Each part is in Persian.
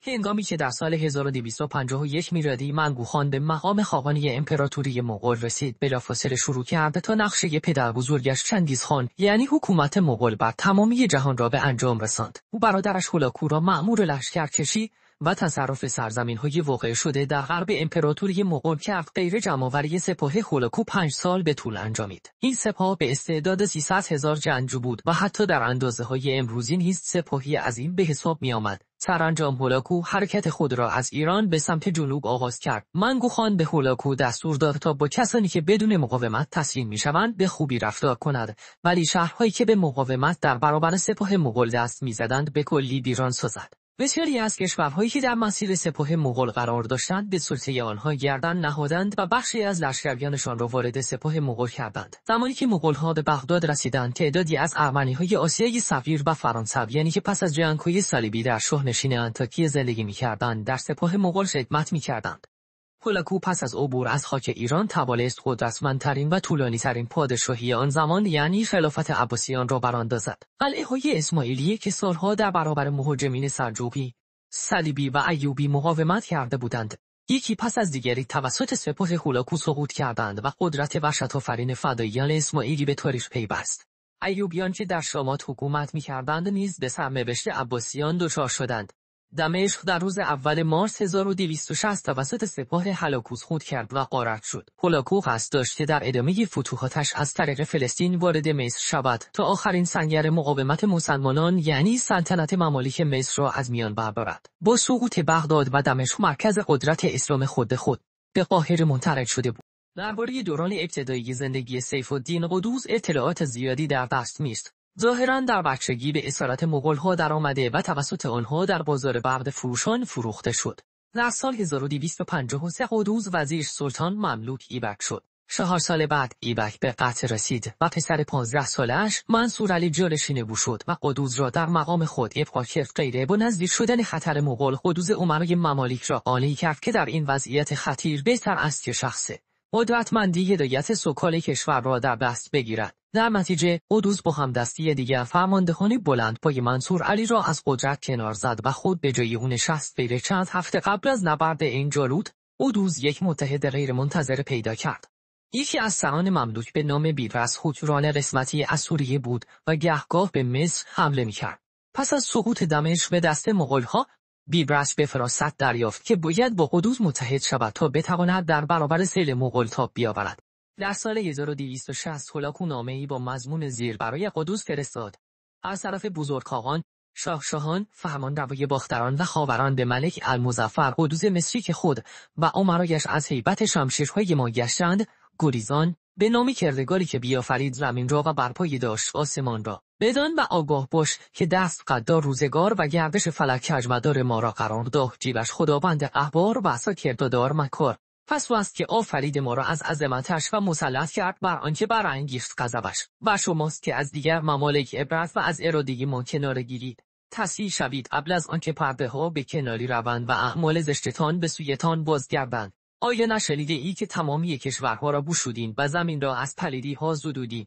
هنگامی که در سال 1251 میلادی منگو خان به مقام خاقانی امپراتوری مغول رسید، بلافاصله شروع کرد تا نقشه پدر بزرگش چنگیز خان یعنی حکومت مغول بر تمامی جهان را به انجام رساند. او برادرش هولاکو را مأمور لشکرکشی و تصرف سرزمین‌های واقع شده در غرب امپراتوری مغول کرد. غیر جمع‌آوری سپاه هولاکو 5 سال به طول انجامید. این سپاه به استعداد 300,000 جنگجو بود و حتی در اندازه‌های امروزی نیز سپاهی عظیم به حساب می‌آمد. سرانجام هولاکو حرکت خود را از ایران به سمت جنوب آغاز کرد. منگو خان به هولاکو دستور داد تا با کسانی که بدون مقاومت تسلیم می‌شوند به خوبی رفتار کند، ولی شهرهایی که به مقاومت در برابر سپاه مغول دست می‌زدند به کلی ویران سازد. بسیاری از کشورهایی که در مسیر سپاه مغول قرار داشتند به سلطه آنها گردن نهادند و بخشی از لشکریانشان را وارد سپاه مغول کردند. زمانی که مغول‌ها به بغداد رسیدند، تعدادی از ارمنی‌های آسیای صغیر و فرانسویانی که پس از جنگ‌های صلیبی در شاهنشین انطاکیه زندگی می‌کردند، در سپاه مغول خدمت می‌کردند. هولاکو پس از عبور از خاک ایران توانست قدرتمندترین و طولانی‌ترین پادشاهی آن زمان یعنی خلافت عباسیان را براندازد. قلعه‌های اسماعیلیه که سالها در برابر مهاجمین سلجوقی، صلیبی و ایوبی مقاومت کرده بودند، یکی پس از دیگری توسط سپاه هولاکو سقوط کردند و قدرت وحشت‌آفرین فداییان اسماعیلی به تاریخ پیوست. ایوبیان که در شامات حکومت می‌کردند نیز به سرنوشت عباسیان دچار شدند. دمشق در روز اول مارس 1260 توسط سپاه هولاکو سقوط کرد و غارت شد. هولاکو قصد داشت که در ادامه فتوحاتش از طریق فلسطین وارد مصر شود تا آخرین سنگر مقاومت مسلمانان یعنی سلطنت ممالک مصر را از میان بردارد. با سقوط بغداد و دمشق مرکز قدرت اسلام خود به قاهره منتقل شده بود. درباره دوران ابتدایی زندگی سیف‌الدین قدوس اطلاعات زیادی در دست نیست. ظاهراً در بچگی به اسارت مغول‌ها درآمده و توسط آنها در بازار برده فروشان فروخته شد. در سال 1253 قدوس وزیر سلطان مملوک ایبک شد. 4 سال بعد ایبک به قتل رسید و پسر 15 سالش منصور علی جانشین او شد و قدوس را در مقام خود ابقا کرد. غیره با نزدیک شدن خطر مغول، قدوس امرای ممالک را قانع کرد که در این وضعیت خطیر بهتر است که شخص قدرتمندی هدایت سکان کشور را در دست بگیرد. در نتیجه قدوس با همدستی دیگر فرماندهان بلندپای منصور علی را از قدرت کنار زد و خود به جای او نشست. غیر چند هفته قبل از نبرد این جالوت، قدوس یک متحد غیر منتظره پیدا کرد. یکی از سران مملوک به نام بیبرس حکمران قسمتی از سوریه بود و گهگاه به مصر حمله می‌کرد. پس از سقوط دمشق به دست مغول‌ها، بیبرس به فراست دریافت که باید با قدوس متحد شود تا بتواند در برابر سیل مغول تاب بیاورد. در سال 1260 هولاکو نامه‌ای با مضمون زیر برای قدوس فرستاد. از طرف بزرگخواهان، شاهان، فرمانروای باختران و خاوران به ملک المظفر قدوس مصری که خود و امرایش از هیبت شمشیرهای ما گشتند، گریزان به نام کردگاری که بیافرید زمین را و برپای داشت آسمان را. بدان و آگاه باش که دست قدار روزگار و گردش فلک کجمدار ما را قرار داد. جیبش خداوند قهار و عصا کردار مکار. پس واست که آفرید ما را از عظمتش و مسلط کرد بر آنچه برانگیخت غضبش. و شماست که از دیگر ممالک عبرت و از ارادی ما کناره گیرید. تصحیح شوید قبل از آنکه پرده ها به کناری روند و اعمال زشتتان به سویتان بازگردند. آیا نشنیده ای که تمامی کشورها را بوشودین و زمین را از پلیدی ها زدودین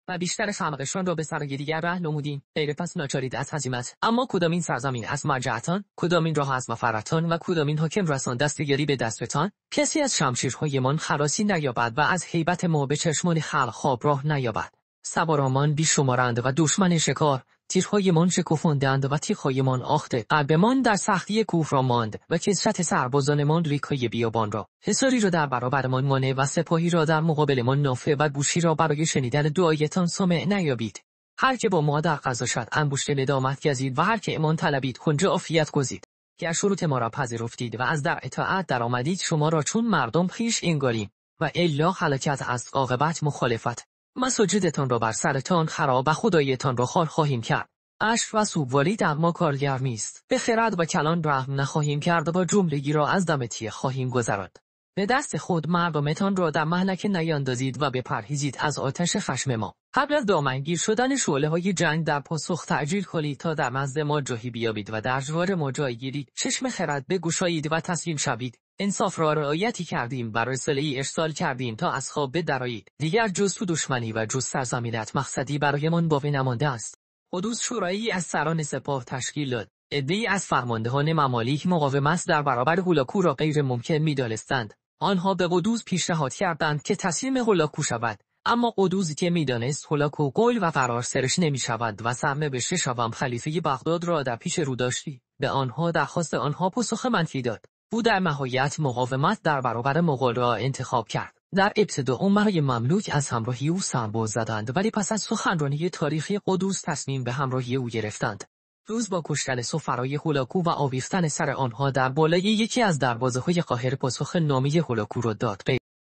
و بیشتر خلقشان را به سرای دیگر ره نمودین؟ غیر پس ناچارید از هزیمت. اما کدامین سرزمین از مرجعتان، کدامین راه از مفرتان و کدامین حاکم رسان دستگیری به دستتان؟ کسی از شمشیرهایمان خلاصی نیابد و از هیبت ما به چشمان خلق خواب راه نیابد. سوارمان بیشمارند و دشمن شکار، تیرهایمان شکفاندند و تیغهایمان آخته. قلبمان در سختی کوفر ماند و کثرت سربازانمان ریگ‌های بیابان را. حصاری را در برابرمان مانع و سپاهی را در مقابلمان نافه و گوشی را برای شنیدن دعایتان سامع نیابید. هر که با ما در قضا شد انبشت ندامت گزید و هر که امان طلبید کنج عافیت گزید. که شروط ما را پذیرفتید و از در اطاعت در آمدید، شما را چون مردم خویش انگاریم و الا هلاکت از عاقبت مخالفت. مساجدتان را بر سرتان خراب و خدایتان را خار خواهیم کرد. عشق و سوگواری در ما کارگر نیست. به خرد و کلان رحم نخواهیم کرد و جملگی را از دم تیغ خواهیم گذراند. به دست خود مردمتان را در مهلک نیندازید و بپرهیزید از آتش خشم ما. قبل از دامنگیر شدن شعله‌های جنگ در پاسخ تعجیل کنید تا در نزد ما جاهی بیابید و در جوار ما جای گیرید. چشم خرد بگشایید و تسلیم شوید. انصاف را رعایتی کردیم، برای رساله‌ای ارسال کردیم تا از خواب بدرایید. دیگر جز تو دشمنی و جز سرزمینت مقصدی برایمان باقی نمانده است. قدوس شورایی از سران سپاه تشکیل داد. عده‌ای از فرماندهان ممالک مقاومت در برابر هولاکو را غیر ممکن می‌دانستند. آنها به قدوز پیشنهاد کردند که تسلیم هولاکو شود، اما قدوزی که می‌دانست هولاکو قول و قرار سرش نمی‌شود و سرمه به ششم خلیفه بغداد را در پیش رو داشتی، به آنها درخواست آنها پاسخ منفی داد. او در نهایت مقاومت در برابر مغول را انتخاب کرد. در ابتدا امرای مملوک از همراهی او سرباز زدند، ولی پس از سخنرانی تاریخی قدوز تصمیم به همراهی او گرفتند. روز با کشتن سفرای هولاکو و آویختن سر آنها در بالای یکی از دروازه‌های قاهره پاسخ نامه هولاکو را داد.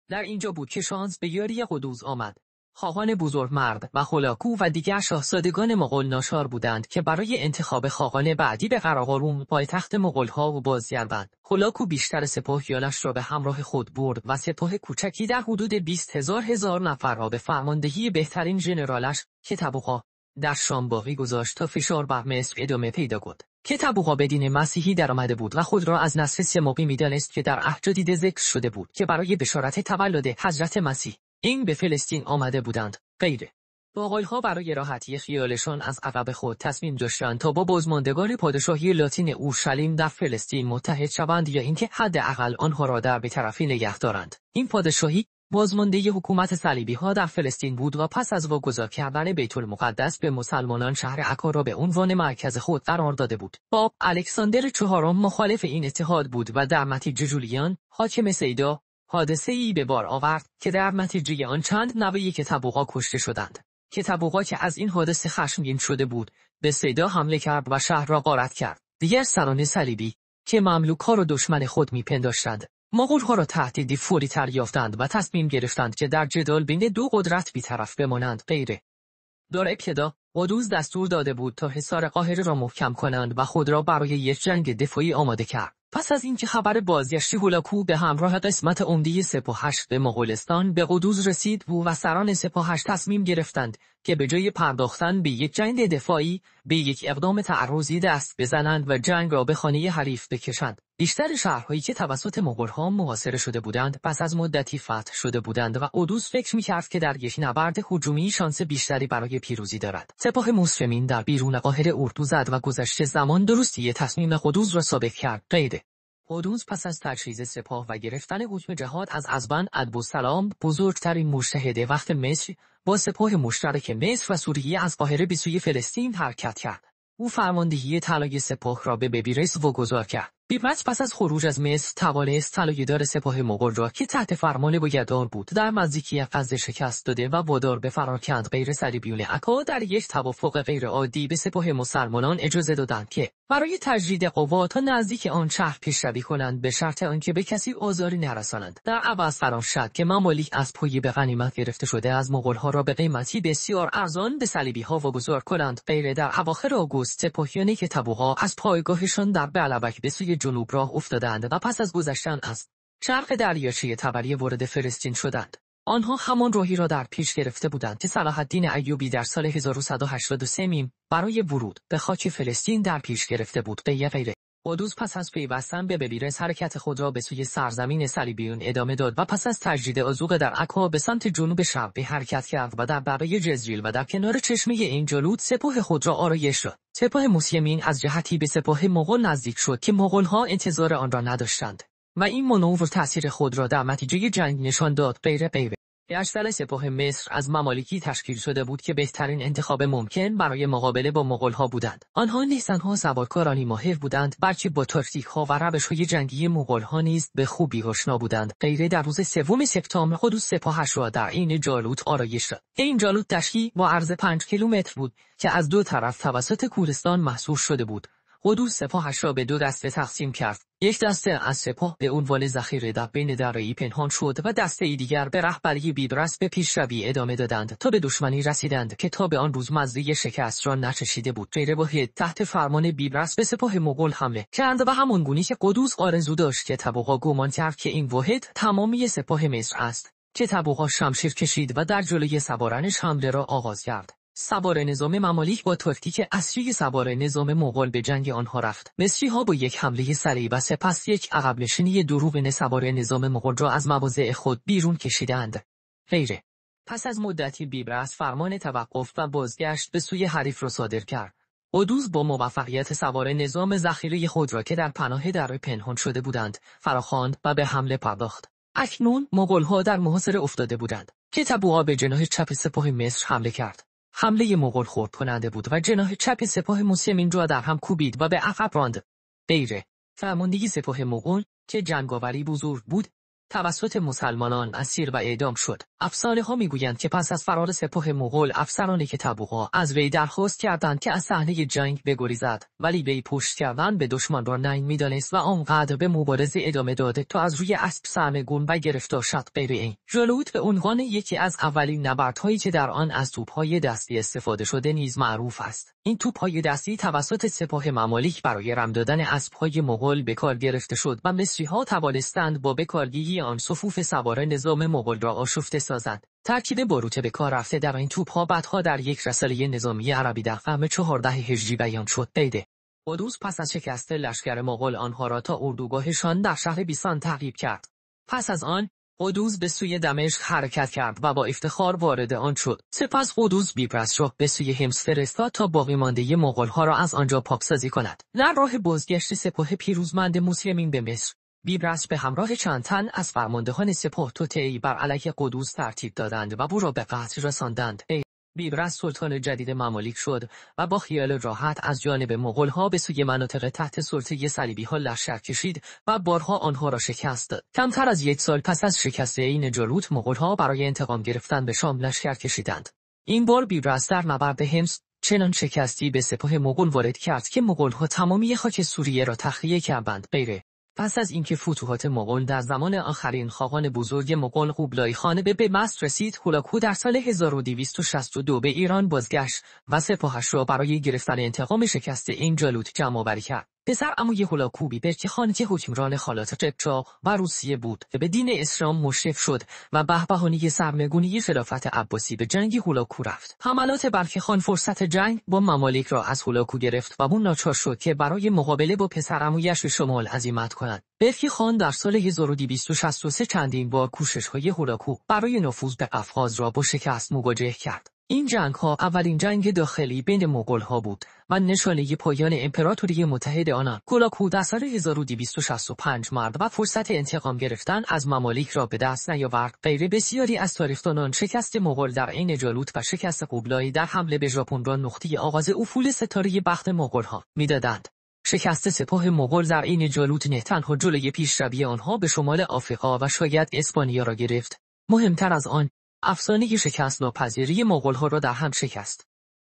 در اینجا بود که شانس به یاری قدوز آمد. خاقان بزرگمرد و هولاکو و دیگر شاهزادگان مغول ناچار بودند که برای انتخاب خاقان بعدی به قراقرم پایتخت مغول‌ها بازگردند. هولاکو بیشتر سپاهیانش را به همراه خود برد و سپاه کوچکی در حدود 20,000 نفر را به فرماندهی بهترین ژنرالش که تبوها در شام باقی گذاشت تا فشار بر مصر ادامه پیدا کند. که تبوها به دین مسیحی درآمده بود و خود را از نسل سماقی می‌دانست که در عهد جدید ذکر شده بود که برای بشارت تولد حضرت مسیح این به فلسطین آمده بودند. غیره مغول‌ها برای راحتی خیالشان از عقب خود تصمیم داشتند تا با بازماندگان پادشاهی لاتین اورشلیم در فلسطین متحد شوند یا اینکه حداقل آنها را در بی‌طرفی نگه دارند. این پادشاهی بازمانده حکومت صلیبی‌ها در فلسطین بود و پس از واگذار کردن بیت المقدس به مسلمانان شهر عکا را به عنوان مرکز خود قرار داده بود. پاپ الکساندر چهارم مخالف این اتحاد بود و در نتیجه جولیان حاکم سیدا حادثه‌ای به بار آورد که در نتیجه آن چند نوه که تبوها کشته شدند. که تبوها که از این حادثه خشمگین شده بود به سیدا حمله کرد و شهر را غارت کرد. دیگر سران صلیبی که مملوک‌ها را دشمن خود می‌پنداشتند مغول‌ها را تهدیدی فوری تر یافتند و تصمیم گرفتند که در جدال بین دو قدرت بی‌طرف بمانند. غیره در ابتدا قدوز دستور داده بود تا حصار قاهره را محکم کنند و خود را برای یک جنگ دفاعی آماده کرد. پس از اینکه خبر بازگشت هولاکو به همراه قسمت عمده سپاهش به مغولستان به قدوز رسید و سران سپاهش تصمیم گرفتند که به جای پرداختن به یک جنگ دفاعی به یک اقدام تعرضی دست بزنند و جنگ را به خانه حریف بکشند. بیشتر شهرهایی که توسط مغول‌ها محاصره شده بودند پس از مدتی فتح شده بودند و قدوز فکر می‌کرد که در یک نبرد هجومی شانس بیشتری برای پیروزی دارد. سپاه مسلمین در بیرون قاهره اردو زد و گذشته زمان درستی تصمیم قدوز را ثابت کرد. غیره قدوز پس از تجهیز سپاه و گرفتن حکم جهاد از ازبن ادبوسلام بزرگترین مجتهد وقت مصر با سپاه مشترک مصر و سوریه از قاهره به سوی فلسطین حرکت کرد. او فرماندهی طلای سپاه را به بیبرس واگذار کرد. بیبرس پس از خروج از مصر توانست طلایه‌دار سپاه مغول را که تحت فرمان بویدار بود در نزدیکی غزه شکست داده و وادار به فرار کرد. غیر صلیبیون عکا در یک توافق غیرعادی به سپاه مسلمانان اجازه دادند که برای تجرید قوا تا نزدیک آن شهر پیشروی کنند به شرط آنکه به کسی آزاری نرسانند. در عوض قرار شد که ممالک از پای به غنیمت گرفته شده از مغول‌ها را به قیمتی بسیار ارزان به صلیبی‌ها واگذار کنند. غیر در اواخر آگوست سپاهیان که تبوها از پایگاهشان در بعلبک به سوی جنوب راه افتادند و پس از گذشتن از شرق دریاچه طبری وارد فلسطین شدند. آنها همان راهی را در پیش گرفته بودند که صلاح الدین ایوبی در سال 1183 برای ورود به خاک فلسطین در پیش گرفته بود. غیره قدوز پس از پیوستن به بیبرس حرکت خود را به سوی سرزمین صلیبیون ادامه داد و پس از تجدید آذوقه در عکا به سمت جنوب شرقی حرکت کرد و در برای جزریل و در کنار چشمه این جالوت سپاه خود را آرایش داد. سپاه مسلمین از جهتی به سپاه مغول نزدیک شد که مغول‌ها انتظار آن را نداشتند و این منور تأثیر خود را در نتیجه جنگ نشان داد. غیره اشتر سپاه مصر از ممالکی تشکیل شده بود که بهترین انتخاب ممکن برای مقابله با مغول‌ها بودند. آنها نیز تنها سوارکارانی ماهر بودند، بلکه با تاکتیک‌ها و روش‌های جنگی مغول‌ها نیز به خوبی آشنا بودند. غیره در روز 3 سپتامبر قدوس سپاهش را در این جالوت آرایش داد. این جالوت دشتی با عرض 5 کیلومتر بود که از دو طرف توسط کوهستان محصور شده بود. قدوس سپاهش را به 2 دسته تقسیم کرد. یک دسته از سپاه به عنوان ذخیره در بین دره‌ای پنهان شد و دسته دیگر به رهبری بیبرس به پیشروی ادامه دادند تا به دشمنی رسیدند که تا به آن روز مزه شکست را نچشیده بود. غیر واحد تحت فرمان بیبرس به سپاه مغول حمله کرد و همان گونه که قدوس آرزو داشت که تبوها گمان کرد که این واحد تمامی سپاه مصر است که تبوها شمشیر کشید و در جلوی سوارانش حمله را آغاز کرد. سوار نظام ممالک با تاکتیک اصلی سوار نظام مغول به جنگ آنها رفت. مصری‌ها با یک حمله سریع و سپس یک عقب نشینی دروغین سوار نظام مغول را از مواضع خود بیرون کشیدند. غیره پس از مدتی بیبرس فرمان توقف و بازگشت به سوی حریف را صادر کرد. قدوز با موفقیت سوار نظام ذخیره خود را که در پناه دره پنهان شده بودند فراخواند و به حمله پرداخت. اکنون مغول‌ها در محاصره افتاده بودند که تبوها به جناح چپ سپاه مصر حمله کرد. حمله مغول خرد کننده بود و جناح چپ سپاه مسلمین را در هم کوبید و به عقب راند. غیره فرماندهی سپاه مغول که جنگاوری بزرگ بود توسط مسلمانان اسیر و اعدام شد. افسانه‌ها میگویند که پس از فرار سپاه مغول افسران که تبوها از وی درخواست کردند که از صحنه جنگ بگریزد، ولی وی پشت کردن به دشمن را ننگ می‌دانست و آنقدر به مبارزه ادامه داده تا از روی اسب سرنگون و گرفتار شد. غیر این جالوت به عنوان یکی از اولین نبردهایی که در آن از توپ‌های دستی استفاده شده نیز معروف است. این توپ‌های دستی توسط سپاه ممالک برای رم دادن اسب‌های مغول به کار گرفته شد و مصری‌ها توانستند با بکارگیری آن صفوف سوار نظام مغول را آشفته سازند. ترکیب باروت به کار رفته در این توپ‌ها بعدها در یک رساله نظامی عربی در قرن 14 هجری بیان شد. قدوس پس از شکست لشکر مغول آنها را تا اردوگاهشان در شهر بیسان تعقیب کرد. پس از آن قدوس به سوی دمشق حرکت کرد و با افتخار وارد آن شد. سپس قدوس بیبرس را به سوی حمص فرستاد تا باقی مانده مغول‌ها را از آنجا پاکسازی کند. در راه بازگشت سپاه پیروزمند مسلمین به مصر، بیبرس به همراه چند تن از فرماندهان سپاه توطئه‌ای بر علیه قدوس ترتیب دادند و او را به قتل رساندند. بیبرس سلطان جدید ممالک شد و با خیال راحت از جانب مغول‌ها به سوی مناطق تحت سلطه صلیبی‌ها لشکر کشید و بارها آنها را شکست داد. کمتر از یک سال پس از شکست این جالوت، مغول‌ها برای انتقام گرفتن به شام لشکر کشیدند. این بار بیبرس در نبرد حمص چنان شکستی به سپاه مغول وارد کرد که مغول‌ها تمامی خاک سوریه را تخلیه کردند. پس از اینکه فتوحات مغول در زمان آخرین خاقان بزرگ مغول قوبلای خان به مصر رسید، هولاکو در سال 1262 به ایران بازگشت و سپاهش را برای گرفتن انتقام شکست این جالوت جمع‌آوری کرد. پسر عموی هولاکو بیبرک خان که حکمران خالات قبچاق و روسیه بود به دین اسلام مشرف شد و بهبهانی سرنگونی خلافت عباسی به جنگ هولاکو رفت. حملات برک خان فرصت جنگ با ممالک را از هولاکو گرفت و او ناچار شد که برای مقابله با پسر عمویش به شمال عزیمت کند. برک خان در سال 1263 چندین بار کوشش‌های هولاکو برای نفوذ به قفقاز را با شکست مواجه کرد. این جنگ‌ها اولین جنگ داخلی بین مغول‌ها بود و نشانه پایان امپراتوری متحد آنان. هولاکو در سال 1265 مرد و فرصت انتقام گرفتن از ممالک را به دست نیاورد. غیر بسیاری از تاریخ‌دانان شکست مغول در عین جالوت و شکست قوبلای در حمله به ژاپن را نقطه آغاز افول ستاره بخت مغول‌ها می‌دادند. شکست سپاه مغول در عین جالوت نه تنها جلوی پیشروی آنها به شمال آفریقا و شاید اسپانیا را گرفت، مهمتر از آن افسانه شکست ناپذیری مغول‌ها را در هم شکست.